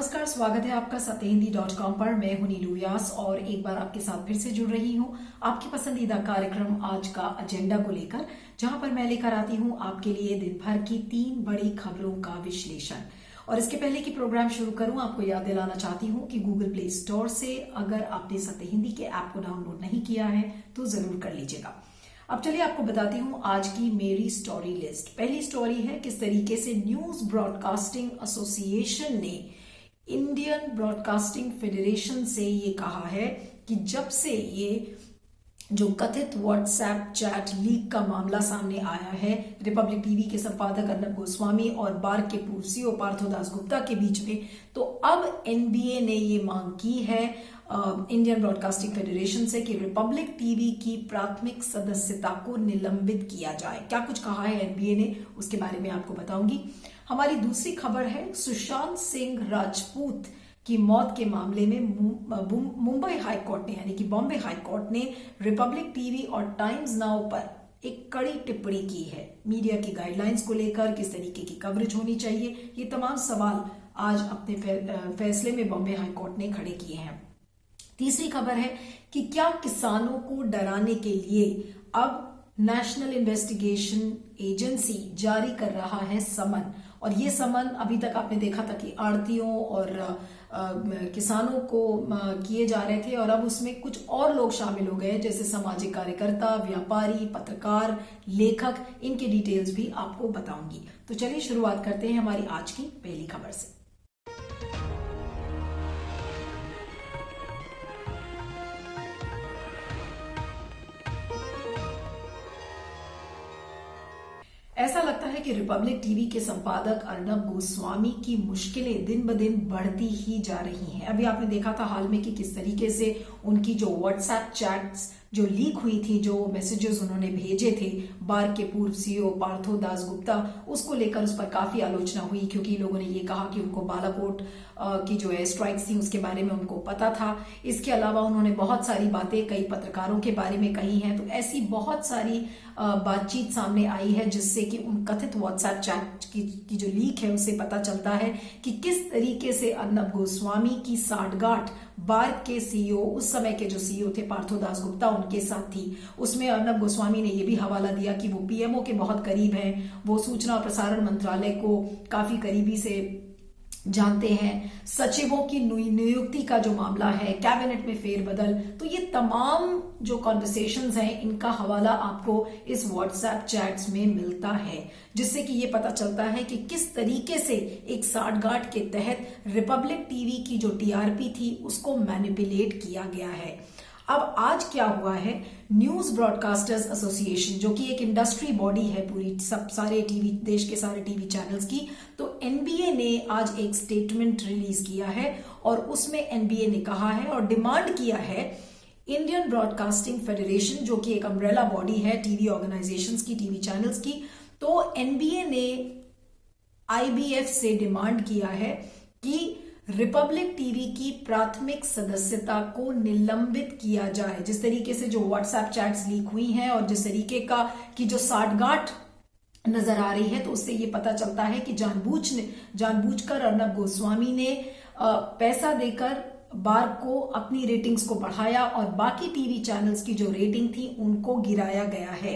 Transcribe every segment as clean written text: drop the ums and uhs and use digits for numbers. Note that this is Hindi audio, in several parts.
नमस्कार, स्वागत है आपका सत्यहिंदी.com पर। मैं हूं नीलू व्यास और एक बार आपके साथ फिर से जुड़ रही हूं आपकी पसंदीदा कार्यक्रम आज का एजेंडा को लेकर, जहां पर मैं लेकर आती हूं आपके लिए दिन भर की 3 बड़ी खबरों का विश्लेषण। और इसके पहले कि प्रोग्राम शुरू करूं, आपको याद दिलाना चाहती हूं कि गूगल प्ले स्टोर से अगर आपने सत्य हिंदी के ऐप को डाउनलोड नहीं किया है तो जरूर कर लीजिएगा। अब चलिए आपको बताती हूं आज की मेरी स्टोरी लिस्ट। पहली स्टोरी है किस तरीके से न्यूज ब्रॉडकास्टिंग एसोसिएशन ने इंडियन ब्रॉडकास्टिंग फेडरेशन से ये कहा है कि जब से ये जो कथित व्हाट्सएप चैट लीक का मामला सामने आया है रिपब्लिक टीवी के संपादक अर्नब गोस्वामी और बार के पूर्व सीईओ पार्थोदास गुप्ता के बीच में, तो अब एनबीए ने ये मांग की है इंडियन ब्रॉडकास्टिंग फेडरेशन से कि रिपब्लिक टीवी की प्राथमिक सदस्यता को निलंबित किया जाए। क्या कुछ कहा है एनबीए ने, उसके बारे में आपको बताऊंगी। हमारी दूसरी खबर है सुशांत सिंह राजपूत की मौत के मामले में मुंबई हाईकोर्ट ने यानी कि बॉम्बे हाईकोर्ट ने रिपब्लिक टीवी और टाइम्स नाउ पर एक कड़ी टिप्पणी की है। मीडिया की गाइडलाइंस को लेकर किस तरीके की कवरेज होनी चाहिए, ये तमाम सवाल आज अपने फैसले में बॉम्बे हाईकोर्ट ने खड़े किए हैं। तीसरी खबर है कि क्या किसानों को डराने के लिए अब नेशनल इन्वेस्टिगेशन एजेंसी जारी कर रहा है समन। और ये समन अभी तक आपने देखा था कि आड़तियों और किसानों को किए जा रहे थे, और अब उसमें कुछ और लोग शामिल हो गए जैसे सामाजिक कार्यकर्ता, व्यापारी, पत्रकार, लेखक। इनके डिटेल्स भी आपको बताऊंगी। तो चलिए शुरुआत करते हैं हमारी आज की पहली खबर से। ऐसा लगता है कि रिपब्लिक टीवी के संपादक अर्नब गोस्वामी की मुश्किलें दिन ब दिन बढ़ती ही जा रही हैं। अभी आपने देखा था हाल में कि किस तरीके से उनकी जो व्हाट्सएप चैट्स जो लीक हुई थी, जो मैसेजेस उन्होंने भेजे थे बार के पूर्व सीईओ पार्थोदास गुप्ता, उसको लेकर उस पर काफी आलोचना हुई क्योंकि लोगों ने ये कहा कि उनको बालाकोट की जो एयर स्ट्राइक्स थी उसके बारे में उनको पता था। इसके अलावा उन्होंने बहुत सारी बातें कई पत्रकारों के बारे में कही हैं। तो ऐसी बहुत सारी बातचीत सामने आई है जिससे कि उन कथित व्हाट्सएप चैट की जो लीक है उससे पता चलता है कि किस तरीके से अर्नब गोस्वामी की साठगांठ बार के सीईओ, उस समय के जो सीईओ थे पार्थोदास गुप्ता, उनके साथ थी। उसमें अर्नब गोस्वामी ने यह भी हवाला दिया कि वो पीएमओ के बहुत करीब हैं, वो सूचना और प्रसारण मंत्रालय को काफी करीबी से जानते हैं। सचिवों की नियुक्ति का जो मामला है, कैबिनेट में फेरबदल, तो ये तमाम जो कॉन्वर्सेशंस हैं इनका हवाला आपको इस व्हाट्सएप चैट्स में मिलता है, जिससे कि ये पता चलता है कि किस तरीके से एक साठगांठ के तहत रिपब्लिक टीवी की जो टीआरपी थी उसको मैनिपुलेट किया गया है। अब आज क्या हुआ है, न्यूज ब्रॉडकास्टर्स एसोसिएशन जो कि एक इंडस्ट्री बॉडी है पूरी सारे टीवी, देश के सारे टीवी चैनल्स की, तो एनबीए ने आज एक स्टेटमेंट रिलीज किया है और उसमें एनबीए ने कहा है और डिमांड किया है इंडियन ब्रॉडकास्टिंग फेडरेशन जो कि एक अम्ब्रेला बॉडी है टीवी ऑर्गेनाइजेशंस की, टीवी चैनल्स की, तो एनबीए ने आईबीएफ से डिमांड किया है कि रिपब्लिक टीवी की प्राथमिक सदस्यता को निलंबित किया जाए। जिस तरीके से जो व्हाट्सएप चैट्स लीक हुई हैं और जिस तरीके का की जो साठगांठ नजर आ रही है, तो उससे ये पता चलता है कि जानबूझकर अर्नब गोस्वामी ने पैसा देकर बार को अपनी रेटिंग्स को बढ़ाया और बाकी टीवी चैनल्स की जो रेटिंग थी उनको गिराया गया है।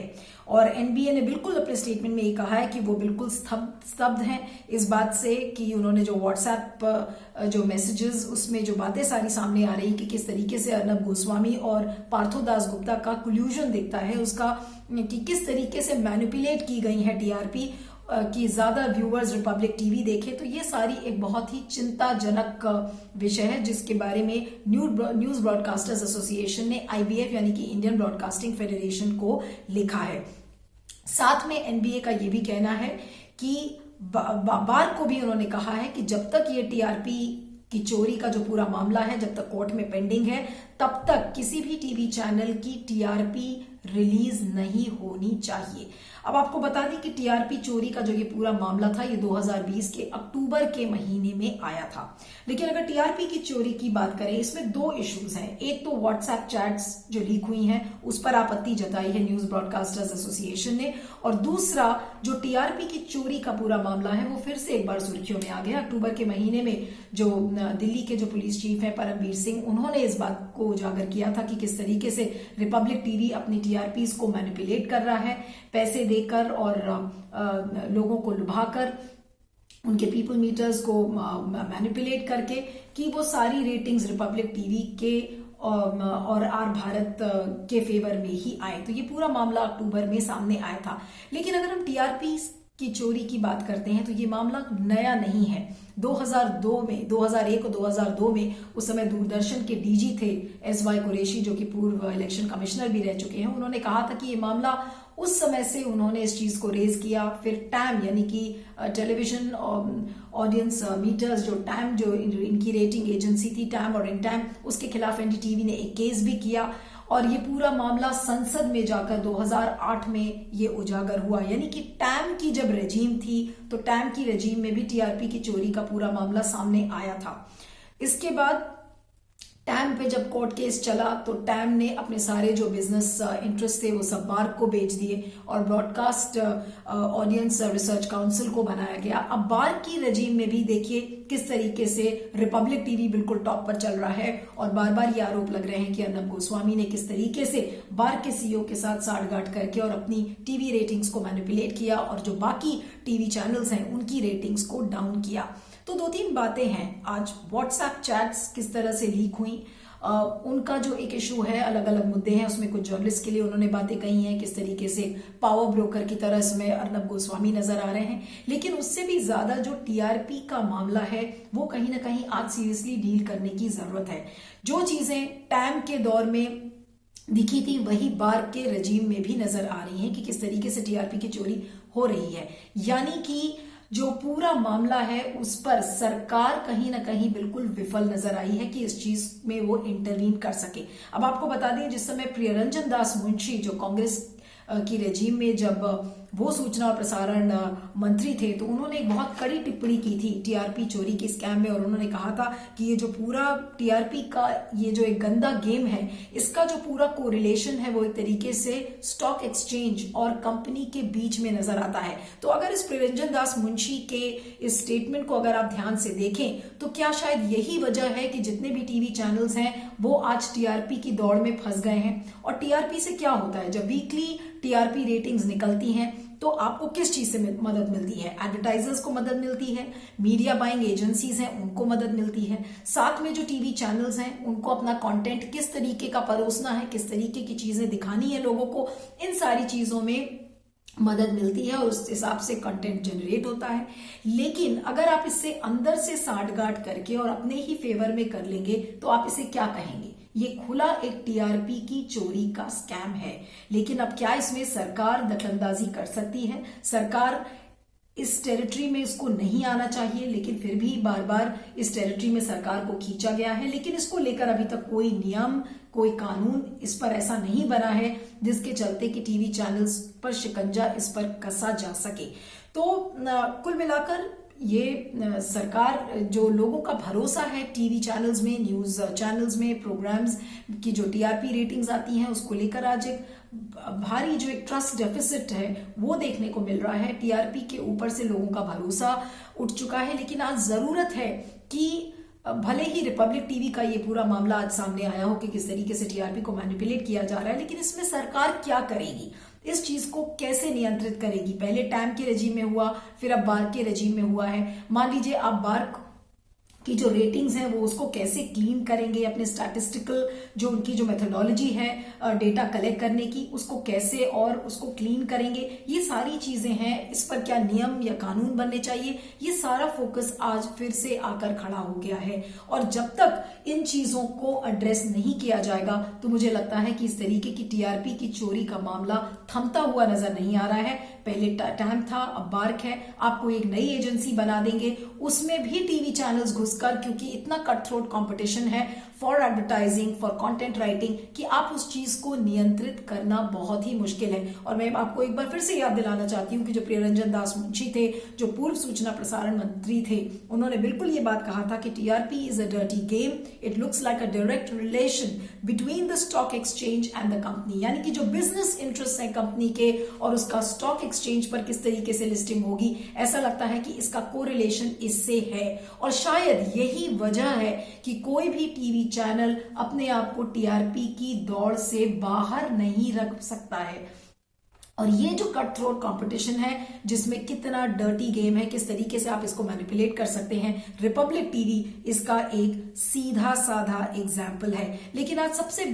और एनबीए ने बिल्कुल अपने स्टेटमेंट में ये कहा है कि वो बिल्कुल स्तब्ध हैं इस बात से कि उन्होंने जो व्हाट्सएप जो मैसेजेस उसमें जो बातें सारी सामने आ रही कि किस तरीके से अर्नब गोस्वामी और पार्थोदास गुप्ता का कोल्यूजन दिखता है, उसका कि किस तरीके से मैनिपुलेट की गई है टीआरपी कि ज्यादा व्यूअर्स रिपब्लिक टीवी देखे। तो ये सारी एक बहुत ही चिंताजनक विषय है जिसके बारे में न्यूज ब्रॉडकास्टर्स एसोसिएशन ने आईबीएफ यानी कि इंडियन ब्रॉडकास्टिंग फेडरेशन को लिखा है। साथ में एनबीए का ये भी कहना है कि बार को भी उन्होंने कहा है कि जब तक ये टीआरपी की चोरी का जो पूरा मामला है जब तक कोर्ट में पेंडिंग है, तब तक किसी भी टीवी चैनल की टीआरपी रिलीज नहीं होनी चाहिए। अब आपको बता दें कि टीआरपी चोरी का जो ये पूरा मामला था ये 2020 के अक्टूबर के महीने में आया था। लेकिन अगर टीआरपी की चोरी की बात करें, इसमें दो इश्यूज हैं। एक तो व्हाट्सएप चैट्स जो लीक हुई हैं उस पर आपत्ति जताई है न्यूज ब्रॉडकास्टर्स एसोसिएशन ने, और दूसरा जो टीआरपी की चोरी का पूरा मामला है वो फिर से एक बार सुर्खियों में आ गया। अक्टूबर के महीने में जो दिल्ली के जो पुलिस चीफ है परमवीर सिंह, उन्होंने इस बात को उजागर किया था कि किस तरीके से रिपब्लिक टीवी अपनी टीआरपीज को मैनिपुलेट कर रहा है, पैसे देकर और लोगों को लुभाकर, उनके पीपल मीटर्स को मैनिपुलेट करके, कि वो सारी रेटिंग्स रिपब्लिक टीवी के और आर भारत के फेवर में ही आए। तो ये पूरा मामला अक्टूबर में सामने आया था। लेकिन अगर हम टीआरपी की चोरी की बात करते हैं तो ये मामला नया नहीं है। 2002 में, 2001 और 2002 में उस समय दूरदर्शन के डीजी थे SY कुरैशी, जो कि पूर्व इलेक्शन कमिश्नर भी रह चुके हैं। उन्होंने कहा था कि ये मामला उस समय से उन्होंने इस चीज को रेज किया। फिर टैम यानी कि टेलीविजन ऑडियंस मीटर्स, जो टैम जो इनकी रेटिंग एजेंसी थी टैम और इन टैम, उसके खिलाफ एनडीटीवी ने एक केस भी किया और ये पूरा मामला संसद में जाकर 2008 में ये उजागर हुआ। यानी कि टैम की जब रेजीम थी तो टैम की रेजीम में भी टीआरपी की चोरी का पूरा मामला सामने आया था। इसके बाद टैम पे जब कोर्ट केस चला तो टैम ने अपने सारे जो बिजनेस इंटरेस्ट थे वो सब बार्क को बेच दिए और ब्रॉडकास्ट ऑडियंस रिसर्च काउंसिल को बनाया गया। अब बार्क की रजीम में भी देखिए किस तरीके से रिपब्लिक टीवी बिल्कुल टॉप पर चल रहा है और बार बार ये आरोप लग रहे हैं कि अर्नब गोस्वामी ने किस तरीके से बार्क के सीईओ के साथ साठगांठ करके और अपनी टीवी रेटिंग्स को मैनिपुलेट किया और जो बाकी टीवी चैनल्स हैं उनकी रेटिंग्स को डाउन किया। तो दो तीन बातें हैं आज। व्हाट्सएप चैट्स किस तरह से लीक हुई, उनका जो एक इशू है, अलग अलग मुद्दे हैं उसमें। कुछ जर्नलिस्ट के लिए उन्होंने बातें कही हैं, किस तरीके से पावर ब्रोकर की तरह इसमें अर्नब गोस्वामी नजर आ रहे हैं। लेकिन उससे भी ज्यादा जो टीआरपी का मामला है वो कहीं ना कहीं आज सीरियसली डील करने की जरूरत है। जो चीजें टैम के दौर में दिखी थी वही बार्क के रजीम में भी नजर आ रही हैं कि किस तरीके से टीआरपी की चोरी हो रही है। यानी कि जो पूरा मामला है उस पर सरकार कहीं ना कहीं बिल्कुल विफल नजर आई है कि इस चीज में वो इंटरवीन कर सके। अब आपको बता दें, जिस समय प्रियरंजन दास मुंशी जो कांग्रेस की रेजीम में जब वो सूचना और प्रसारण मंत्री थे तो उन्होंने एक बहुत कड़ी टिप्पणी की थी टीआरपी चोरी के स्कैम में, और उन्होंने कहा था कि ये जो पूरा टीआरपी का ये जो एक गंदा गेम है इसका जो पूरा कोरिलेशन है वो एक तरीके से स्टॉक एक्सचेंज और कंपनी के बीच में नजर आता है। तो अगर इस प्रियरंजन दास मुंशी के इस स्टेटमेंट को अगर आप ध्यान से देखें तो क्या शायद यही वजह है कि जितने भी टीवी चैनल्स हैं वो आज टीआरपी की दौड़ में फंस गए हैं। और टीआरपी से क्या होता है, जब वीकली टीआरपी रेटिंग्स निकलती हैं तो आपको किस चीज से मदद मिलती है? एडवर्टाइजर्स को मदद मिलती है, मीडिया बाइंग एजेंसीज हैं उनको मदद मिलती है, साथ में जो टीवी चैनल्स हैं उनको अपना कंटेंट किस तरीके का परोसना है, किस तरीके की चीजें दिखानी है लोगों को, इन सारी चीजों में मदद मिलती है और उस हिसाब से कंटेंट जनरेट होता है। लेकिन अगर आप इससे अंदर से साठगांठ करके और अपने ही फेवर में कर लेंगे तो आप इसे क्या कहेंगे? ये खुला एक टीआरपी की चोरी का स्कैम है। लेकिन अब क्या इसमें सरकार दखलंदाजी कर सकती है? सरकार इस टेरिटरी में इसको नहीं आना चाहिए, लेकिन फिर भी बार बार इस टेरिटरी में सरकार को खींचा गया है। लेकिन इसको लेकर अभी तक कोई नियम, कोई कानून इस पर ऐसा नहीं बना है जिसके चलते कि टीवी चैनल्स पर शिकंजा इस पर कसा जा सके। तो कुल मिलाकर ये सरकार, जो लोगों का भरोसा है टीवी चैनल्स में, न्यूज चैनल्स में, प्रोग्राम्स की जो टीआरपी रेटिंग्स आती हैं उसको लेकर आज एक भारी जो एक ट्रस्ट डेफिसिट है वो देखने को मिल रहा है। टीआरपी के ऊपर से लोगों का भरोसा उठ चुका है। लेकिन आज जरूरत है कि भले ही रिपब्लिक टीवी का ये पूरा मामला आज सामने आया हो कि किस तरीके से टीआरपी को मैनिपुलेट किया जा रहा है, लेकिन इसमें सरकार क्या करेगी, इस चीज को कैसे नियंत्रित करेगी? पहले टैम के रेजीम में हुआ, फिर अब बार्क के रेजीम में हुआ है। मान लीजिए आप बार्क की जो रेटिंग्स हैं वो उसको कैसे क्लीन करेंगे, अपने स्टैटिस्टिकल जो उनकी जो मेथोडोलॉजी है डेटा कलेक्ट करने की उसको कैसे और उसको क्लीन करेंगे, ये सारी चीजें हैं। इस पर क्या नियम या कानून बनने चाहिए, ये सारा फोकस आज फिर से आकर खड़ा हो गया है। और जब तक इन चीजों को एड्रेस नहीं किया जाएगा तो मुझे लगता है कि इस तरीके की टीआरपी की चोरी का मामला थमता हुआ नजर नहीं आ रहा है। पहले टैम था, अब बार्क है। आपको एक नई एजेंसी बना देंगे, उसमें भी टीवी चैनल्स घुसकर, क्योंकि इतना कट थ्रोट कंपटीशन है, for advertising, for content writing, कि आप उस चीज को नियंत्रित करना बहुत ही मुश्किल है। और मैं आपको एक बार फिर से याद दिलाना चाहती हूँ कि जो प्रियरंजन दास मुंशी थे, जो पूर्व सूचना प्रसारण मंत्री थे, उन्होंने बिल्कुल ये बात कहा था कि TRP is a dirty game, it looks like a direct relation between the stock exchange and the company. यानी कि जो बिजनेस इंटरेस्ट है कंपनी के और उसका स्टॉक एक्सचेंज पर किस तरीके से लिस्टिंग होगी, ऐसा लगता है कि इसका कोरिलेशन इससे है। और शायद यही वजह है कि कोई भी टीवी चैनल अपने आप को टीआरपी की दौड़ से बाहर नहीं रख सकता है। और ये जो कट थ्रोट कंपटीशन है, जिसमें कितना डर्टी गेम है, किस तरीके से आप इसको मैनिपुलेट कर सकते हैं, रिपब्लिक टीवी इसका एक सीधा साधा एग्जाम्पल है। लेकिन आज सबसे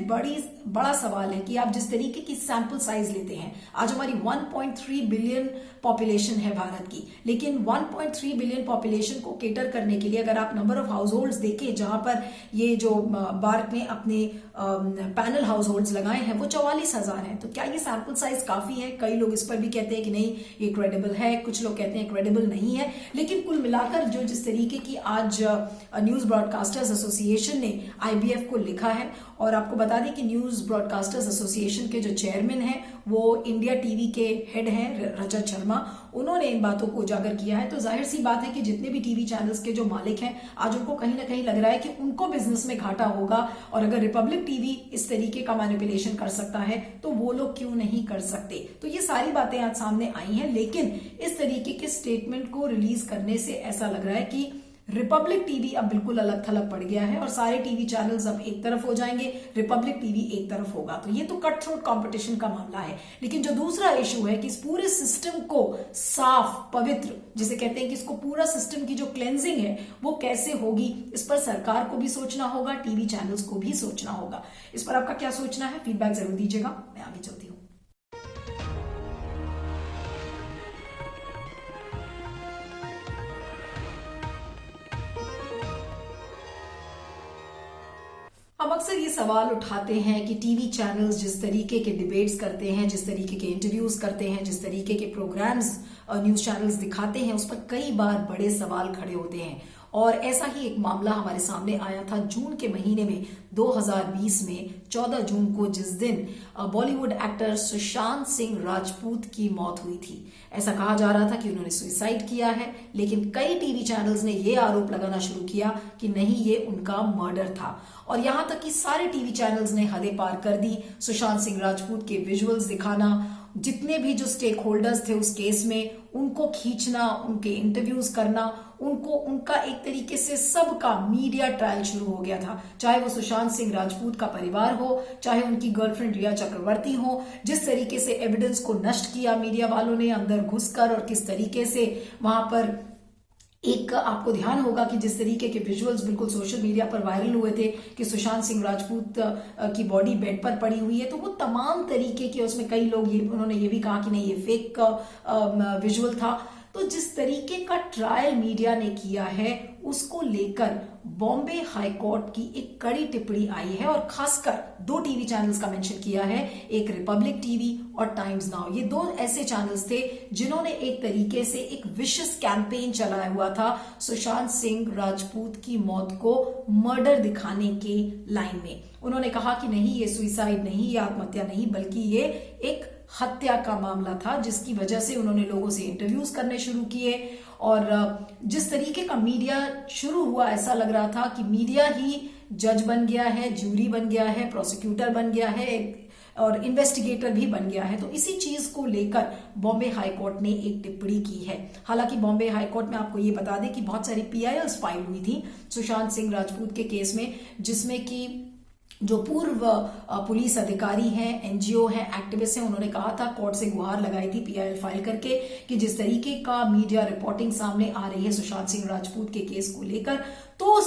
बड़ा सवाल है कि आप जिस तरीके की सैंपल साइज लेते हैं, आज हमारी 1.3 बिलियन पॉपुलेशन है भारत की, लेकिन 1.3 बिलियन पॉपुलेशन को केटर करने के लिए अगर आप नंबर ऑफ हाउस होल्ड्स देखें, जहां पर ये जो बार्क ने अपने पैनल हाउस होल्ड्स लगाए हैं वो 44,000 है, तो क्या ये सैंपल साइज काफी है? कई लोग इस पर भी कहते हैं कि नहीं ये क्रेडिबल है, कुछ लोग कहते हैं क्रेडिबल नहीं है। लेकिन कुल मिलाकर जो जिस तरीके की आज न्यूज ब्रॉडकास्टर्स एसोसिएशन ने आईबीएफ को लिखा है, और आपको बता दें कि न्यूज ब्रॉडकास्टर्स एसोसिएशन के जो चेयरमैन हैं वो इंडिया टीवी के हेड हैं रजत शर्मा, उन्होंने इन बातों को उजागर किया है। तो जाहिर सी बात है कि जितने भी टीवी चैनल्स के जो मालिक हैं, आज उनको कहीं ना कहीं लग रहा है कि उनको बिजनेस में घाटा होगा, और अगर रिपब्लिक टीवी इस तरीके का मैनिपुलेशन कर सकता है तो वो लोग क्यों नहीं कर सकते। तो ये सारी बातें आज सामने आई हैं, लेकिन इस तरीके के स्टेटमेंट को रिलीज करने से ऐसा लग रहा है कि रिपब्लिक टीवी अब बिल्कुल अलग थलग पड़ गया है और सारे टीवी चैनल्स अब एक तरफ हो जाएंगे, रिपब्लिक टीवी एक तरफ होगा। तो ये तो कट थ्रोट कंपटीशन का मामला है। लेकिन जो दूसरा इशू है कि इस पूरे सिस्टम को साफ, पवित्र, जिसे कहते हैं कि इसको पूरा सिस्टम की जो क्लेंजिंग है वो कैसे होगी, इस पर सरकार को भी सोचना होगा, टीवी चैनल्स को भी सोचना होगा। इस पर आपका क्या सोचना है? फीडबैक जरूर दीजिएगा। मैं आगे चलती हूँ। हम अक्सर ये सवाल उठाते हैं कि टीवी चैनल्स जिस तरीके के डिबेट्स करते हैं, जिस तरीके के इंटरव्यूज करते हैं, जिस तरीके के प्रोग्राम्स न्यूज चैनल्स दिखाते हैं, उस पर कई बार बड़े सवाल खड़े होते हैं। और ऐसा ही एक मामला हमारे सामने आया था जून के महीने में 2020 में 14 जून को, जिस दिन बॉलीवुड एक्टर सुशांत सिंह राजपूत की मौत हुई थी। ऐसा कहा जा रहा था कि उन्होंने सुसाइड किया है, लेकिन कई टीवी चैनल्स ने यह आरोप लगाना शुरू किया कि नहीं, ये उनका मर्डर था। और यहां तक कि सारे टीवी चैनल्स ने हदें पार कर दी। सुशांत सिंह राजपूत के विजुअल्स दिखाना, जितने भी जो स्टेक होल्डर्स थे उस केस में, उनको खींचना, उनके इंटरव्यूज करना, उनका एक तरीके से सबका मीडिया ट्रायल शुरू हो गया था। चाहे वो सुशांत सिंह राजपूत का परिवार हो, चाहे उनकी गर्लफ्रेंड रिया चक्रवर्ती हो, जिस तरीके से एविडेंस को नष्ट किया मीडिया वालों ने अंदर घुसकर, और किस तरीके से वहां पर एक आपको ध्यान होगा कि जिस तरीके के विजुअल्स बिल्कुल सोशल मीडिया पर वायरल हुए थे कि सुशांत सिंह राजपूत की बॉडी बेड पर पड़ी हुई है, तो वो तमाम तरीके के, उसमें कई लोग उन्होंने ये भी कहा कि नहीं ये फेक विजुअल था। तो जिस तरीके का ट्रायल मीडिया ने किया है उसको लेकर बॉम्बे हाई कोर्ट की एक कड़ी टिप्पणी आई है, और खासकर 2 टीवी चैनल्स का मेंशन किया है, एक रिपब्लिक टीवी और टाइम्स नाउ। ये 2 ऐसे चैनल्स थे जिन्होंने एक तरीके से एक विशेष कैंपेन चलाया हुआ था सुशांत सिंह राजपूत की मौत को मर्डर दिखाने के लाइन में। उन्होंने कहा कि नहीं, ये सुसाइड नहीं, ये आत्महत्या नहीं, बल्कि ये एक हत्या का मामला था, जिसकी वजह से उन्होंने लोगों से इंटरव्यूज करने शुरू किए। और जिस तरीके का मीडिया शुरू हुआ, ऐसा लग रहा था कि मीडिया ही जज बन गया है, ज्यूरी बन गया है, प्रोसिक्यूटर बन गया है और इन्वेस्टिगेटर भी बन गया है। तो इसी चीज को लेकर बॉम्बे हाई कोर्ट ने एक टिप्पणी की है। हालांकि बॉम्बे हाई कोर्ट में आपको ये बता दें कि बहुत सारी PILs फाइल हुई थी सुशांत सिंह राजपूत के केस में, जिसमें कि जो पूर्व पुलिस अधिकारी हैं, एनजीओ हैं, एक्टिविस्ट हैं, उन्होंने कहा था, कोर्ट से गुहार लगाई थी PIL फाइल करके कि जिस तरीके का मीडिया रिपोर्टिंग सामने आ रही है सुशांत सिंह राजपूत के केस को लेकर, तो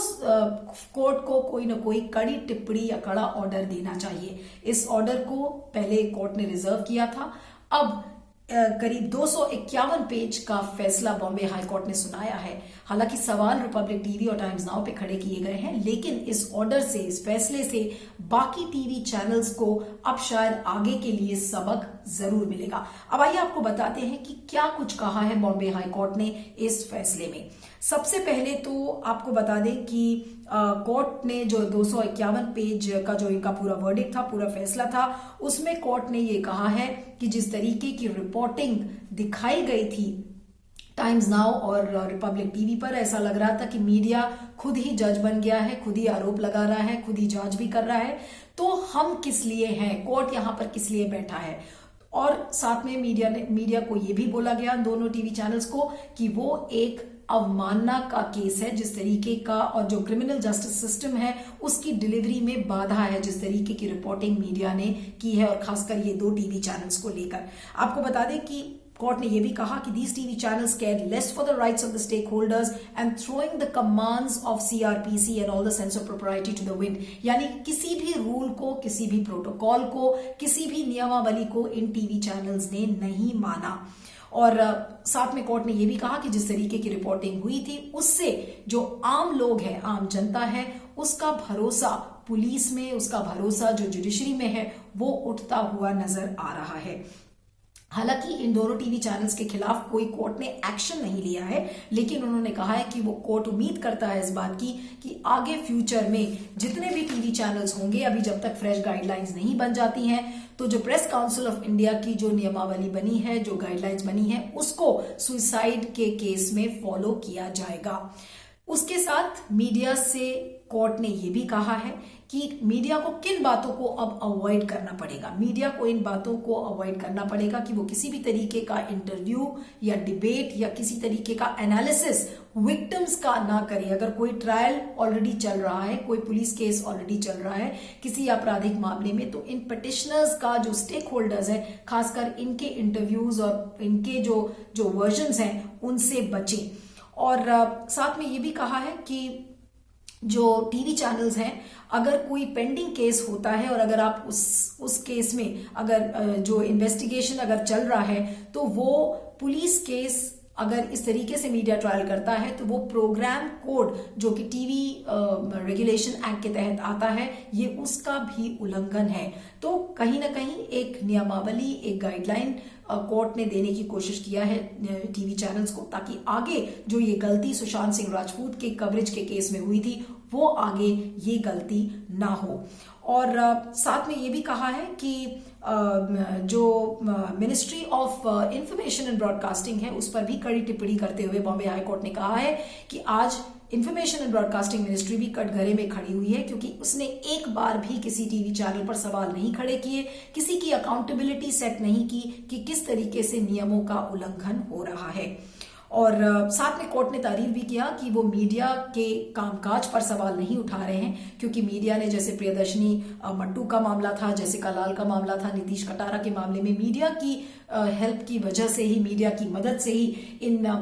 कोर्ट को कोई ना कोई कड़ी टिप्पणी या कड़ा ऑर्डर देना चाहिए। इस ऑर्डर को पहले कोर्ट ने रिजर्व किया था, अब करीब 251 पेज का फैसला बॉम्बे हाई कोर्ट ने सुनाया है। हालांकि सवाल रिपब्लिक टीवी और टाइम्स नाउ पे खड़े किए गए हैं, लेकिन इस ऑर्डर से, इस फैसले से बाकी टीवी चैनल्स को अब शायद आगे के लिए सबक जरूर मिलेगा। अब आइए आपको बताते हैं कि क्या कुछ कहा है बॉम्बे हाई कोर्ट ने इस फैसले में। सबसे पहले तो आपको बता दें कि कोर्ट ने जो 251 पेज का जो इनका पूरा वर्डिक्ट था, पूरा फैसला था, उसमें कोर्ट ने ये कहा है कि जिस तरीके की रिपोर्टिंग दिखाई गई थी टाइम्स नाउ और रिपब्लिक टीवी पर, ऐसा लग रहा था कि मीडिया खुद ही जज बन गया है, खुद ही आरोप लगा रहा है, खुद ही जांच भी कर रहा है। तो हम किस लिए हैं, कोर्ट यहां पर किस लिए बैठा है। और साथ में मीडिया को यह भी बोला गया, दोनों टीवी चैनल्स को, कि वो एक अवमानना का केस है, जिस तरीके का, और जो क्रिमिनल जस्टिस सिस्टम है उसकी डिलीवरी में बाधा है, जिस तरीके की रिपोर्टिंग मीडिया ने की है, और खासकर ये 2 टीवी चैनल्स को लेकर। आपको बता दें कि कोर्ट ने यह भी कहा कि these TV channels cared less for the rights of the stakeholders and throwing the commands of CRPC and all the sense of propriety to the wind। यानी किसी भी रूल को, किसी भी प्रोटोकॉल को, किसी भी नियमावली को इन टीवी चैनल्स ने नहीं माना। और साथ में कोर्ट ने यह भी कहा कि जिस तरीके की रिपोर्टिंग हुई थी उससे जो आम लोग हैं, आम जनता है, उसका भरोसा पुलिस में, उसका भरोसा जो जुडिशरी में है, वो उठता हुआ नजर आ रहा है। हालांकि इन दोनों टीवी चैनल्स के खिलाफ कोई कोर्ट ने एक्शन नहीं लिया है, लेकिन उन्होंने कहा है कि वो कोर्ट उम्मीद करता है इस बात की कि आगे फ्यूचर में जितने भी टीवी चैनल्स होंगे, अभी जब तक फ्रेश गाइडलाइंस नहीं बन जाती हैं, तो जो प्रेस काउंसिल ऑफ इंडिया की जो नियमावली बनी है, जो गाइडलाइंस बनी है, उसको सुसाइड के केस में फॉलो किया जाएगा। उसके साथ मीडिया से कोर्ट ने यह भी कहा है कि मीडिया को किन बातों को अब अवॉइड करना पड़ेगा। मीडिया को इन बातों को अवॉइड करना पड़ेगा कि वो किसी भी तरीके का इंटरव्यू या डिबेट या किसी तरीके का एनालिसिस विक्टिम्स का ना करे। अगर कोई ट्रायल ऑलरेडी चल रहा है, कोई पुलिस केस ऑलरेडी चल रहा है किसी आपराधिक मामले में, तो इन पिटिशनर्स का जो स्टेक होल्डर्स है, खासकर इनके इंटरव्यूज और इनके जो वर्जन्स हैं, उनसे बचें। और साथ में ये भी कहा है कि जो टीवी चैनल्स हैं, अगर कोई पेंडिंग केस होता है और अगर आप उस केस में अगर जो इन्वेस्टिगेशन अगर चल रहा है, तो वो पुलिस केस अगर इस तरीके से मीडिया ट्रायल करता है, तो वो प्रोग्राम कोड जो कि टीवी रेगुलेशन एक्ट के तहत आता है, ये उसका भी उल्लंघन है। तो कहीं ना कहीं एक नियमावली, एक गाइडलाइन कोर्ट ने देने की कोशिश किया है टीवी चैनल्स को, ताकि आगे जो ये गलती सुशांत सिंह राजपूत के कवरेज के केस में हुई थी, वो आगे ये गलती ना हो। और साथ में ये भी कहा है कि जो ministry of information and broadcasting है, उस पर भी कड़ी टिप्पणी करते हुए बॉम्बे हाई कोर्ट ने कहा है कि आज इंफॉर्मेशन एंड ब्रॉडकास्टिंग मिनिस्ट्री भी कटघरे में खड़ी हुई है, क्योंकि उसने एक बार भी किसी टीवी चैनल पर सवाल नहीं खड़े किए, किसी की अकाउंटेबिलिटी सेट नहीं की कि किस तरीके से नियमों का उल्लंघन हो रहा है। और साथ में कोर्ट ने तारीफ भी किया कि वो मीडिया के कामकाज पर सवाल नहीं उठा रहे हैं, क्योंकि मीडिया ने, जैसे प्रियदर्शनी मट्टू का मामला था, जैसे लाल का मामला था, नीतीश कटारा के मामले में मीडिया की हेल्प की वजह से ही, मीडिया की मदद से ही इन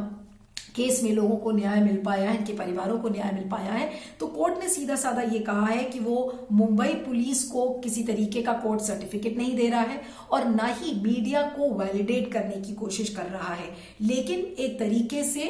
केस में लोगों को न्याय मिल पाया है, इनके परिवारों को न्याय मिल पाया है। तो कोर्ट ने सीधा साधा ये कहा है कि वो मुंबई पुलिस को किसी तरीके का कोर्ट सर्टिफिकेट नहीं दे रहा है और ना ही मीडिया को वैलिडेट करने की कोशिश कर रहा है, लेकिन एक तरीके से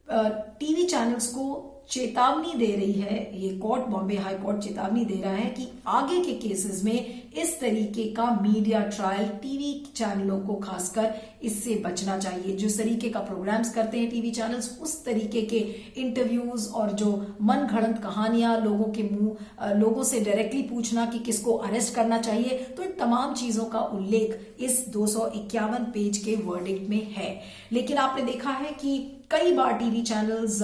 टीवी चैनल्स को चेतावनी दे रही है ये कोर्ट, बॉम्बे हाई कोर्ट चेतावनी दे रहा है कि आगे के केसेस में इस तरीके का मीडिया ट्रायल टीवी चैनलों को खासकर इससे बचना चाहिए। जिस तरीके का प्रोग्राम्स करते हैं टीवी चैनल्स, उस तरीके के इंटरव्यूज और जो मन घड़ंत कहानियां, लोगों के मुंह, लोगों से डायरेक्टली पूछना कि किसको अरेस्ट करना चाहिए, तो इन तमाम चीजों का उल्लेख इस 251 पेज के वर्डिक्ट में है। लेकिन आपने देखा है कि कई बार टीवी चैनल्स,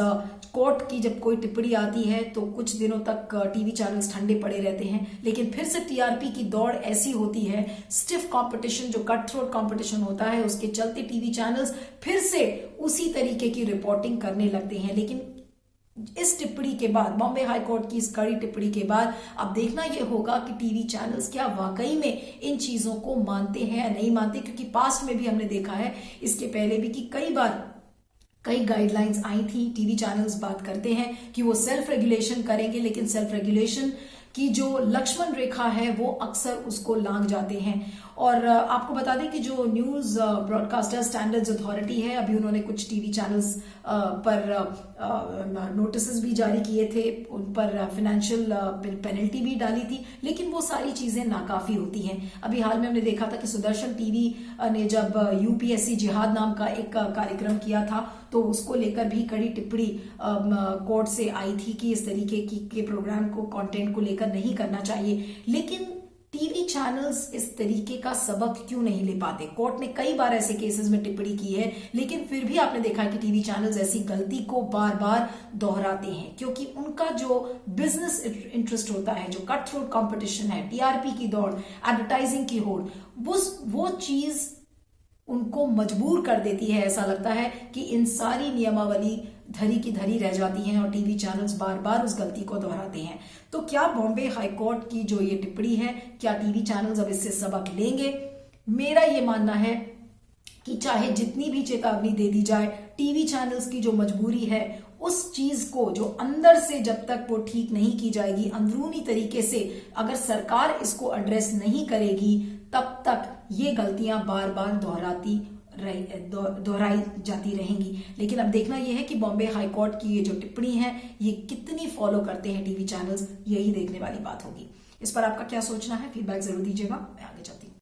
कोर्ट की जब कोई टिप्पणी आती है तो कुछ दिनों तक टीवी चैनल्स ठंडे पड़े रहते हैं, लेकिन फिर से टीआरपी की दौड़ ऐसी होती है, स्टिफ कंपटीशन, जो कट थ्रोट कंपटीशन होता है, उसके चलते टीवी चैनल्स फिर से उसी तरीके की रिपोर्टिंग करने लगते हैं। लेकिन इस टिप्पणी के बाद, बॉम्बे हाई कोर्ट की इस कड़ी टिप्पणी के बाद, अब देखना यह होगा कि टीवी चैनल्स क्या वाकई में इन चीजों को मानते हैं या नहीं मानते, क्योंकि पास्ट में भी हमने देखा है, इसके पहले भी, कि कई बार कई गाइडलाइंस आई थी। टीवी चैनल्स बात करते हैं कि वो सेल्फ रेगुलेशन करेंगे, लेकिन सेल्फ रेगुलेशन की जो लक्ष्मण रेखा है वो अक्सर उसको लांघ जाते हैं। और आपको बता दें कि जो न्यूज ब्रॉडकास्टर स्टैंडर्ड्स अथॉरिटी है, अभी उन्होंने कुछ टीवी चैनल्स पर नोटिस भी जारी किए थे, उन पर फाइनेंशियल पेनल्टी भी डाली थी, लेकिन वो सारी चीजें नाकाफी होती हैं। अभी हाल में हमने देखा था कि सुदर्शन टीवी ने जब यूपीएससी जिहाद नाम का एक कार्यक्रम किया था, तो उसको लेकर भी कड़ी टिप्पणी कोर्ट से आई थी कि इस तरीके के प्रोग्राम को, कंटेंट को लेकर नहीं करना चाहिए। लेकिन टीवी चैनल्स इस तरीके का सबक क्यों नहीं ले पाते? कोर्ट ने कई बार ऐसे केसेस में टिप्पणी की है, लेकिन फिर भी आपने देखा है कि टीवी चैनल्स ऐसी गलती को बार बार दोहराते हैं, क्योंकि उनका जो बिजनेस इंटरेस्ट होता है, जो कट थ्रोट कंपटीशन है, टीआरपी की दौड़, एडवर्टाइजिंग की होड़, वो चीज उनको मजबूर कर देती है। ऐसा लगता है कि इन सारी नियमावली धरी की धरी रह जाती हैं और टीवी चैनल्स बार बार उस गलती को दोहराते हैं। तो क्या बॉम्बे हाईकोर्ट की जो ये टिप्पणी है, क्या टीवी चैनल्स अब इससे सबक लेंगे? मेरा ये मानना है कि चाहे जितनी भी चेतावनी दे दी जाए, टीवी चैनल्स की जो मजबूरी है उस चीज को जो अंदर से जब तक वो ठीक नहीं की जाएगी, अंदरूनी तरीके से अगर सरकार इसको एड्रेस नहीं करेगी, तब तक ये गलतियां बार बार दोहराई जाती रहेंगी। लेकिन अब देखना यह है कि बॉम्बे हाईकोर्ट की ये जो टिप्पणी है ये कितनी फॉलो करते हैं टीवी चैनल्स, यही देखने वाली बात होगी। इस पर आपका क्या सोचना है? फीडबैक जरूर दीजिएगा। मैं आगे चलती हूँ।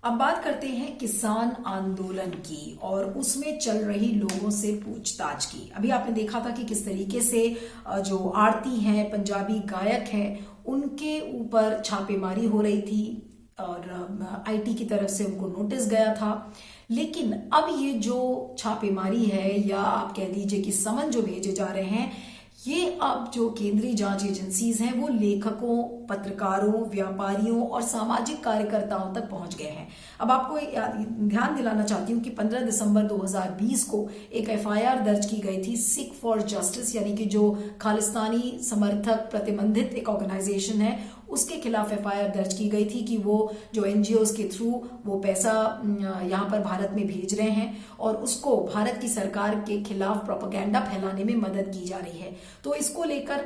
अब बात करते हैं किसान आंदोलन की और उसमें चल रही लोगों से पूछताछ की। अभी आपने देखा था कि किस तरीके से जो आरती हैं, पंजाबी गायक हैं, उनके ऊपर छापेमारी हो रही थी और आईटी की तरफ से उनको नोटिस गया था। लेकिन अब ये जो छापेमारी है, या आप कह लीजिए कि समन जो भेजे जा रहे हैं, ये अब जो केंद्रीय जांच एजेंसीज हैं वो लेखकों, पत्रकारों, व्यापारियों और सामाजिक कार्यकर्ताओं तक पहुंच गए हैं। अब आपको ध्यान दिलाना चाहती हूं कि 15 दिसंबर 2020 को एक एफआईआर दर्ज की गई थी सिख फॉर जस्टिस, यानी कि जो खालिस्तानी समर्थक प्रतिबंधित एक ऑर्गेनाइजेशन है, उसके खिलाफ एफआईआर दर्ज की गई थी कि वो जो एनजीओज के थ्रू वो पैसा यहाँ पर भारत में भेज रहे हैं और उसको भारत की सरकार के खिलाफ प्रोपेगेंडा फैलाने में मदद की जा रही है। तो इसको लेकर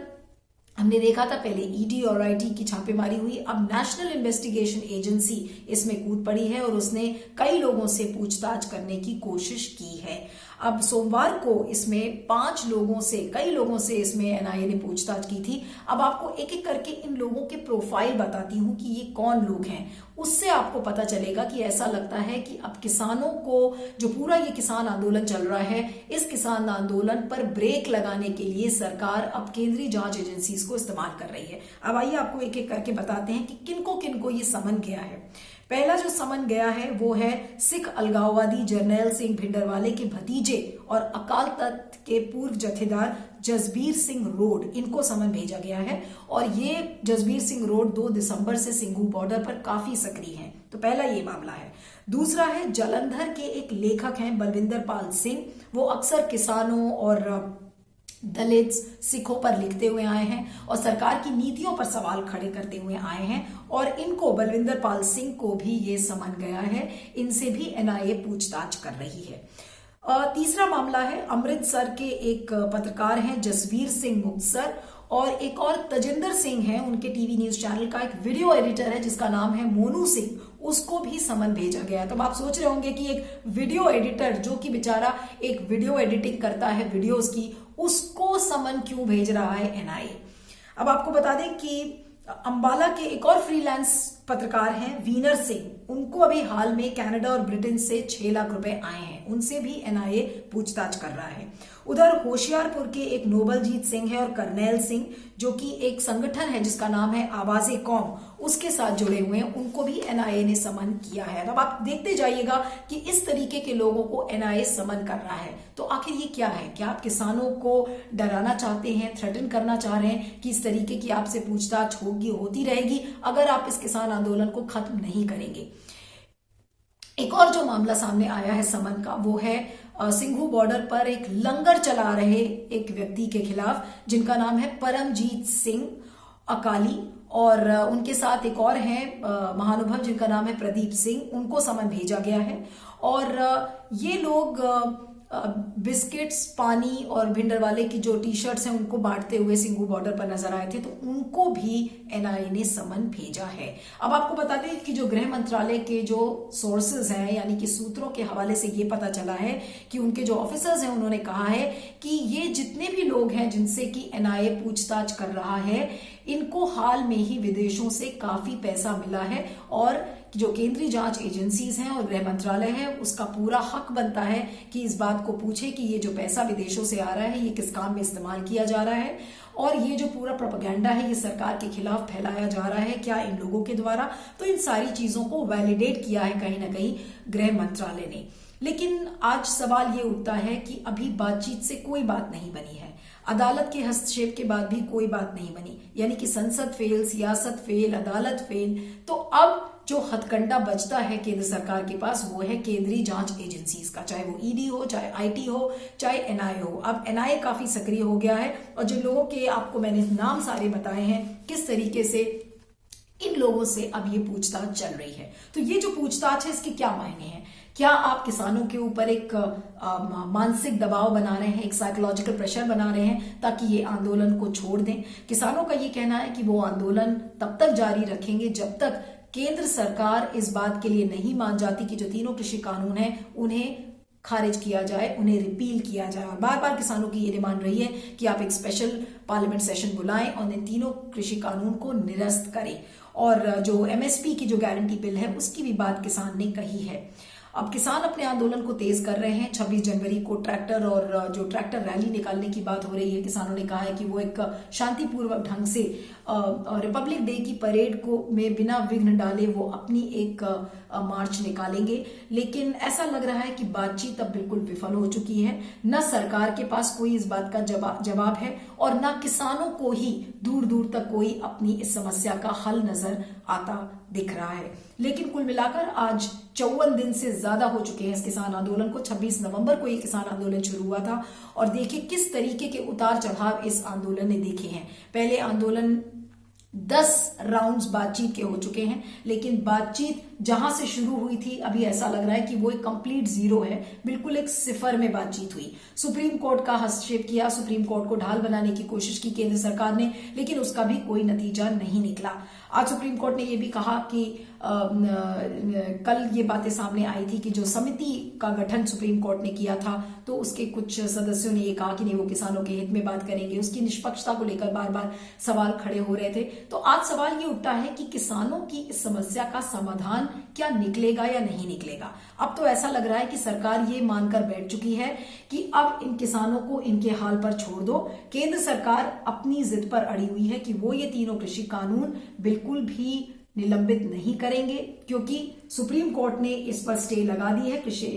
हमने देखा था पहले ईडी और आईटी की छापेमारी हुई, अब नेशनल इन्वेस्टिगेशन एजेंसी इसमें कूद पड़ी है और उसने कई लोगों से पूछताछ करने की कोशिश की है। अब सोमवार को इसमें 5 लोगों से, कई लोगों से इसमें एनआईए ने पूछताछ की थी। अब आपको एक एक करके इन लोगों के प्रोफाइल बताती हूं कि ये कौन लोग हैं, उससे आपको पता चलेगा कि ऐसा लगता है कि अब किसानों को, जो पूरा ये किसान आंदोलन चल रहा है, इस किसान आंदोलन पर ब्रेक लगाने के लिए सरकार अब केंद्रीय जांच एजेंसीज को इस्तेमाल कर रही है। अब आइए आपको एक एक करके बताते हैं कि किनको किनको ये समन गया है। पहला जो समन गया है वो है सिख अलगाववादी जरनैल सिंह भिंडरवाले के भतीजे और अकाल तख्त के पूर्व जथेदार जसबीर सिंह रोड, इनको समन भेजा गया है। और ये जसबीर सिंह रोड 2 दिसंबर से सिंघू बॉर्डर पर काफी सक्रिय हैं। तो पहला ये मामला है। दूसरा है जलंधर के एक लेखक हैं बलविंदर पाल सिंह, वो अक्सर किसानों और दलित सिखों पर लिखते हुए आए हैं और सरकार की नीतियों पर सवाल खड़े करते हुए आए हैं, और इनको, बलविंदर पाल सिंह को भी ये समन गया है। इनसे भी एनआईए पूछताछ कर रही है। तीसरा मामला है अमृतसर के एक पत्रकार हैं जसवीर सिंह मुक्तसर, और एक और तजिंदर सिंह है, उनके टीवी न्यूज चैनल का एक वीडियो एडिटर है जिसका नाम है मोनू सिंह, उसको भी समन भेजा गया है। तो आप सोच रहे होंगे कि एक वीडियो एडिटर जो कि बेचारा एक वीडियो एडिटिंग करता है वीडियोस की, उसको समन क्यों भेज रहा है एनआईए? अब आपको बता दें कि अंबाला के एक और फ्रीलांस पत्रकार हैं वीनर सिंह, उनको अभी हाल में कनाडा और ब्रिटेन से 6 लाख रुपए आए हैं, उनसे भी एनआईए पूछताछ कर रहा है। उधर होशियारपुर के एक नोबलजीत सिंह है और करनैल सिंह, जो कि एक संगठन है जिसका नाम है आवाज़े कौम, उसके साथ जुड़े हुए हैं, उनको भी एनआईए ने समन किया है। अब आप देखते जाइएगा कि इस तरीके के लोगों को एनआईए समन कर रहा है। तो आखिर ये क्या है? क्या आप किसानों को डराना चाहते हैं, थ्रेटन करना चाह रहे हैं कि इस तरीके की आपसे पूछताछ होती रहेगी अगर आप इस किसान आंदोलन को खत्म नहीं करेंगे? एक और जो मामला सामने आया है समन का, वो है सिंघू बॉर्डर पर एक लंगर चला रहे एक व्यक्ति के खिलाफ, जिनका नाम है परमजीत सिंह अकाली, और उनके साथ एक और हैं महानुभव जिनका नाम है प्रदीप सिंह, उनको समन भेजा गया है। और ये लोग बिस्किट्स, पानी और भिंडर वाले की जो टी शर्ट्स हैं उनको बांटते हुए सिंघू बॉर्डर पर नजर आए थे, तो उनको भी एनआईए ने समन भेजा है। अब आपको बता दें कि जो गृह मंत्रालय के जो सोर्सेज हैं, यानी कि सूत्रों के हवाले से ये पता चला है कि उनके जो ऑफिसर्स हैं उन्होंने कहा है कि ये जितने भी लोग हैं जिनसे कि एनआईए पूछताछ कर रहा है, इनको हाल में ही विदेशों से काफी पैसा मिला है और जो केंद्रीय जांच एजेंसीज हैं और गृह मंत्रालय है उसका पूरा हक बनता है कि इस बात को पूछे कि ये जो पैसा विदेशों से आ रहा है ये किस काम में इस्तेमाल किया जा रहा है और ये जो पूरा प्रोपेगेंडा है ये सरकार के खिलाफ फैलाया जा रहा है क्या इन लोगों के द्वारा। तो इन सारी चीजों को वैलिडेट किया है कहीं ना कहीं गृह मंत्रालय ने। लेकिन आज सवाल ये उठता है कि अभी बातचीत से कोई बात नहीं बनी है, अदालत के हस्तक्षेप के बाद भी कोई बात नहीं बनी, यानी कि संसद फेल, सियासत फेल, अदालत फेल। तो अब जो हथकंडा बचता है केंद्र सरकार के पास वो है केंद्रीय जांच एजेंसीज का, चाहे वो ईडी हो, चाहे आईटी हो, चाहे एनआईए हो। अब एनआईए काफी सक्रिय हो गया है और जिन लोगों के आपको मैंने नाम सारे बताए हैं किस तरीके से इन लोगों से अब ये पूछताछ चल रही है। तो ये जो पूछताछ है इसके क्या मायने हैं? क्या आप किसानों के ऊपर एक मानसिक दबाव बना रहे हैं, एक साइकोलॉजिकल प्रेशर बना रहे हैं ताकि ये आंदोलन को छोड़ दें? किसानों का ये कहना है कि वो आंदोलन तब तक जारी रखेंगे जब तक केंद्र सरकार इस बात के लिए नहीं मान जाती कि जो तीनों कृषि कानून हैं उन्हें खारिज किया जाए, उन्हें रिपील किया जाए। और बार बार किसानों की ये डिमांड रही है कि आप एक स्पेशल पार्लियामेंट सेशन बुलाएं और इन तीनों कृषि कानून को निरस्त करें। और जो एमएसपी की जो गारंटी बिल है उसकी भी बात किसान ने कही है। अब किसान अपने आंदोलन को तेज कर रहे हैं। 26 जनवरी को ट्रैक्टर और जो ट्रैक्टर रैली निकालने की बात हो रही है, किसानों ने कहा है कि वो एक शांतिपूर्वक ढंग से रिपब्लिक डे की परेड को में बिना विघ्न डाले वो अपनी एक मार्च निकालेंगे। लेकिन ऐसा लग रहा है कि बातचीत अब बिल्कुल विफल हो चुकी है। न सरकार के पास कोई इस बात का जवाब है और न किसानों को ही दूर दूर तक कोई अपनी इस समस्या का हल नजर आता दिख रहा है। लेकिन कुल मिलाकर आज 54 दिन से ज्यादा हो चुके हैं इस किसान आंदोलन को। 26 नवंबर को ये किसान आंदोलन शुरू हुआ था और देखिए किस तरीके के उतार चढ़ाव इस आंदोलन ने देखे हैं। पहले आंदोलन 10 राउंड्स बातचीत के हो चुके हैं, लेकिन बातचीत जहां से शुरू हुई थी अभी ऐसा लग रहा है कि वो एक कंप्लीट जीरो है, बिल्कुल एक सिफर में बातचीत हुई। सुप्रीम कोर्ट का हस्तक्षेप किया, सुप्रीम कोर्ट को ढाल बनाने की कोशिश की केंद्र सरकार ने, लेकिन उसका भी कोई नतीजा नहीं निकला। आज सुप्रीम कोर्ट ने यह भी कहा कि कल ये बातें सामने आई थी कि जो समिति का गठन सुप्रीम कोर्ट ने किया था तो उसके कुछ सदस्यों ने ये कहा कि नहीं वो किसानों के हित में बात करेंगे। उसकी निष्पक्षता को लेकर बार बार सवाल खड़े हो रहे थे। तो आज सवाल ये उठता है कि किसानों की इस समस्या का समाधान क्या निकलेगा या नहीं निकलेगा। अब तो ऐसा लग रहा है कि सरकार ये मानकर बैठ चुकी है कि अब इन किसानों को इनके हाल पर छोड़ दो। केंद्र सरकार अपनी जिद पर अड़ी हुई है कि वो ये तीनों कृषि कानून बिल्कुल भी निलंबित नहीं करेंगे, क्योंकि सुप्रीम कोर्ट ने इस पर स्टे लगा दी है।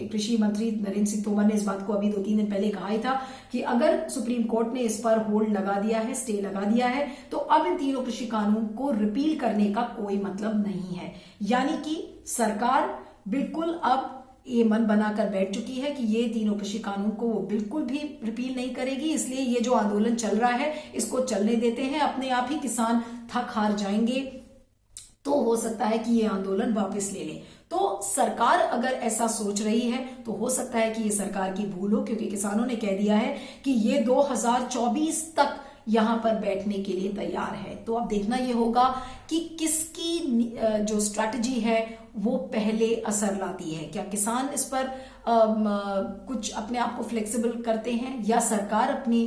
कृषि मंत्री नरेंद्र सिंह तोमर ने इस बात को अभी 2-3 दिन पहले कहा ही था कि अगर सुप्रीम कोर्ट ने इस पर होल्ड लगा दिया है, स्टे लगा दिया है, तो अब इन तीनों कृषि कानून को रिपील करने का कोई मतलब नहीं है। यानी कि सरकार बिल्कुल अब ये मन बनाकर बैठ चुकी है कि ये तीनों कृषि कानून को वो बिल्कुल भी रिपील नहीं करेगी। इसलिए ये जो आंदोलन चल रहा है इसको चलने देते हैं, अपने आप ही किसान थक हार जाएंगे, तो हो सकता है कि ये आंदोलन वापस ले ले। तो सरकार अगर ऐसा सोच रही है तो हो सकता है कि ये सरकार की भूल हो, क्योंकि किसानों ने कह दिया है कि ये 2024 तक यहां पर बैठने के लिए तैयार है। तो अब देखना ये होगा कि किसकी जो स्ट्रैटेजी है वो पहले असर लाती है। क्या किसान इस पर कुछ अपने आप को फ्लेक्सिबल करते हैं या सरकार अपनी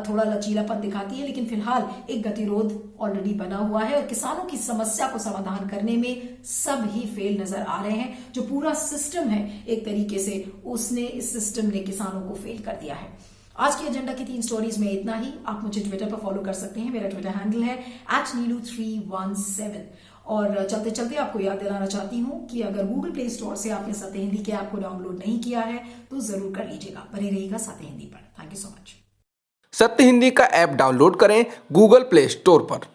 थोड़ा लचीलापन दिखाती है। लेकिन फिलहाल एक गतिरोध ऑलरेडी बना हुआ है और किसानों की समस्या को समाधान करने में सब ही फेल नजर आ रहे हैं। जो पूरा सिस्टम है एक तरीके से उसने इस सिस्टम ने किसानों को फेल कर दिया है। आज की एजेंडा की 3 स्टोरीज में इतना ही। आप मुझे ट्विटर पर फॉलो कर सकते हैं, मेरा ट्विटर हैंडल है @neelu317। और चलते चलते आपको याद दिलाना चाहती हूं कि अगर गूगल प्ले स्टोर से आपने सत्य हिंदी के ऐप को डाउनलोड नहीं किया है तो जरूर कर लीजिएगा। बने रहिएगा सत्य हिंदी पर। Thank you so much. सत्य हिंदी का ऐप डाउनलोड करें गूगल प्ले स्टोर पर।